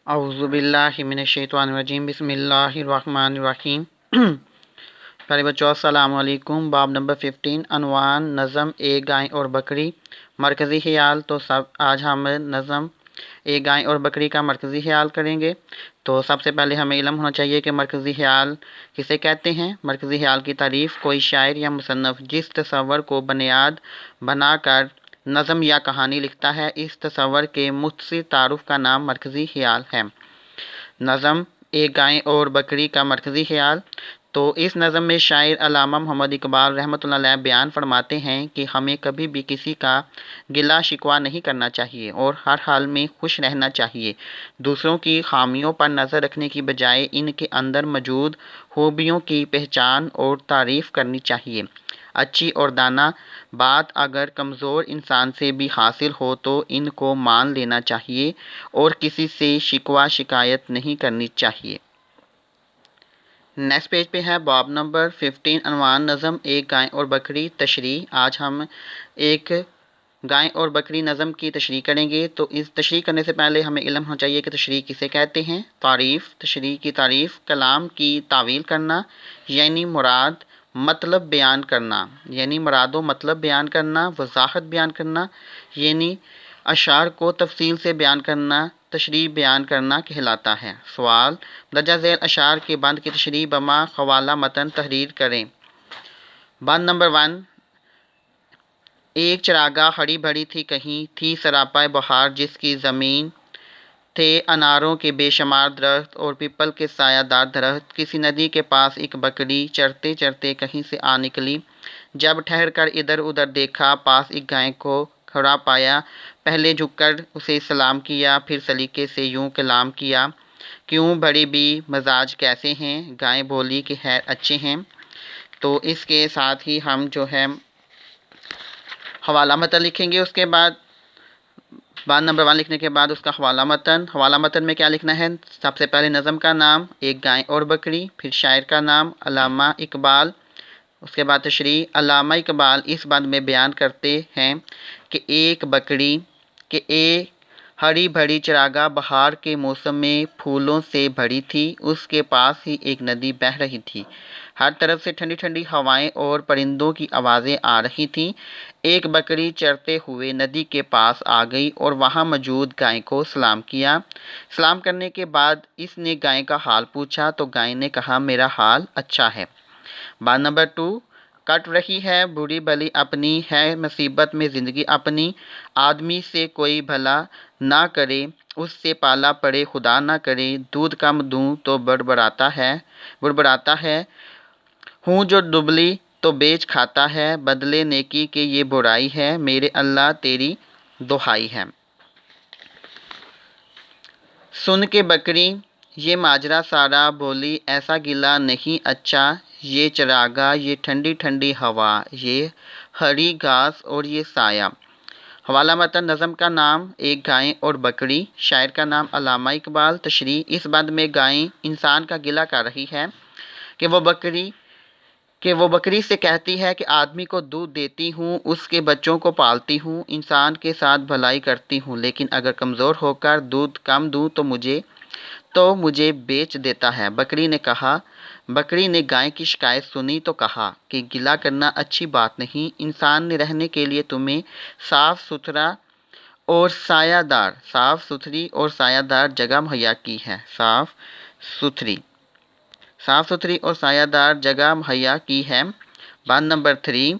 अऊज़ु बिल्लाहि मिनश्शैतानिर्रजीम बिस्मिल्लाहिर्रहमानिर्रहीम। प्यारे बच्चों अस्सलामु अलैकुम। बाब नंबर 15 अनवान नज़म एक गाय और बकरी मरकज़ी ख़याल। तो सब आज हम नज़म एक गाय और बकरी का मरकज़ी ख़याल करेंगे। तो सबसे पहले हमें इल्म होना चाहिए कि मरकज़ी ख़याल किसे कहते हैं। मरकज़ी ख़याल की तारीफ़ कोई शायर या मुसन्नफ़ जिस तसव्वुर को बुनियाद बनाकर नज़म या कहानी लिखता है, इस तसव्वुर के मुख्तसर तारुफ़ का नाम मरकज़ी ख़याल है। नज़म एक गाय और बकरी का मरकज़ी ख़याल। तो इस नज़म में शायर अल्लामा मोहम्मद इकबाल रहमतुल्लाह अलैह बयान फरमाते हैं कि हमें कभी भी किसी का गिला शिकवा नहीं करना चाहिए और हर हाल में खुश रहना चाहिए। दूसरों की खामियों पर नज़र रखने की बजाय इनके अंदर मौजूद खूबियों की पहचान और तारीफ़ करनी चाहिए। अच्छी और दाना बात अगर कमज़ोर इंसान से भी हासिल हो तो इनको मान लेना चाहिए और किसी से शिकवा शिकायत नहीं करनी चाहिए। नेक्स्ट पेज पे है बाब नंबर 15 अनवान नज़म एक गाय और बकरी तशरीह। आज हम एक गाय और बकरी नज़म की तशरीह करेंगे। तो इस तशरीह करने से पहले हमें इल्म होना चाहिए कि तशरीह किसे कहते हैं। तारीफ़ तशरीह की तारीफ़ कलाम की तावील करना यानी मुराद मतलब बयान करना, यानी मुरादो मतलब बयान करना। वजाहत बयान करना यानी अशार को तफसील से बयान करना, तशरीह बयान करना कहलाता है। सवाल दर्जा झेल अशार के बंद की तशरीह बमा खवाला मतन तहरीर करें। बंद नंबर 1। एक चरागाह हरी भरी थी, कहीं थी सरापाए बहार जिसकी ज़मीन थे अनारों के बेशुमार दरख्त और पीपल के सायादार दरख्त। किसी नदी के पास एक बकरी चरते चरते कहीं से आ निकली। जब ठहर कर इधर उधर देखा, पास एक गाय को खड़ा पाया। पहले झुककर उसे सलाम किया, फिर सलीके से यूं कलाम किया, क्यों बड़ी भी मजाज कैसे हैं। गाय बोली कि खैर अच्छे हैं। तो इसके साथ ही हम जो है हवाला मतन लिखेंगे। उसके बाद नंबर 1 लिखने के बाद उसका हवाला मतन में क्या लिखना है। सबसे पहले नज़म का नाम एक गाय और बकरी, फिर शायर का नाम अल्लामा इकबाल। उसके बाद तशरीह अल्लामा इकबाल इस बात में बयान करते हैं कि एक बकरी के एक हरी भरी चरागाह बहार के मौसम में फूलों से भरी थी। उसके पास ही एक नदी बह रही थी। हर तरफ से ठंडी ठंडी हवाएं और परिंदों की आवाज़ें आ रही थीं। एक बकरी चरते हुए नदी के पास आ गई और वहां मौजूद गाय को सलाम किया। सलाम करने के बाद इसने गाय का हाल पूछा तो गाय ने कहा मेरा हाल अच्छा है। बात नंबर 2। कट रही है बुरी भली अपनी है मुसीबत में ज़िंदगी अपनी। आदमी से कोई भला ना करे, उससे पाला पड़े खुदा ना करे। दूध कम दूँ तो बुड़बड़ाता है। हूँ जो दुबली तो बेच खाता है। बदले नेकी के ये बुराई है, मेरे अल्लाह तेरी दुहाई है। सुन के बकरी ये माजरा सारा, बोली ऐसा गिला नहीं अच्छा। ये चरागा, ये ठंडी ठंडी हवा, ये हरी घास और ये साया। हवाला मतन नज़म का नाम एक गाय और बकरी, शायर का नाम अल्लामा इकबाल। तशरीह इस बंद में गाय इंसान का गिला कर रही है कि वो बकरी से कहती है कि आदमी को दूध देती हूँ, उसके बच्चों को पालती हूँ, इंसान के साथ भलाई करती हूँ, लेकिन अगर कमज़ोर होकर दूध कम दूँ तो मुझे बेच देता है। बकरी ने गाय की शिकायत सुनी तो कहा कि गिला करना अच्छी बात नहीं। इंसान ने रहने के लिए तुम्हें साफ़ सुथरी और सायादार जगह मुहैया की है। साफ़ सुथरी और सायादार जगह मुहैया की है। बात नंबर 3।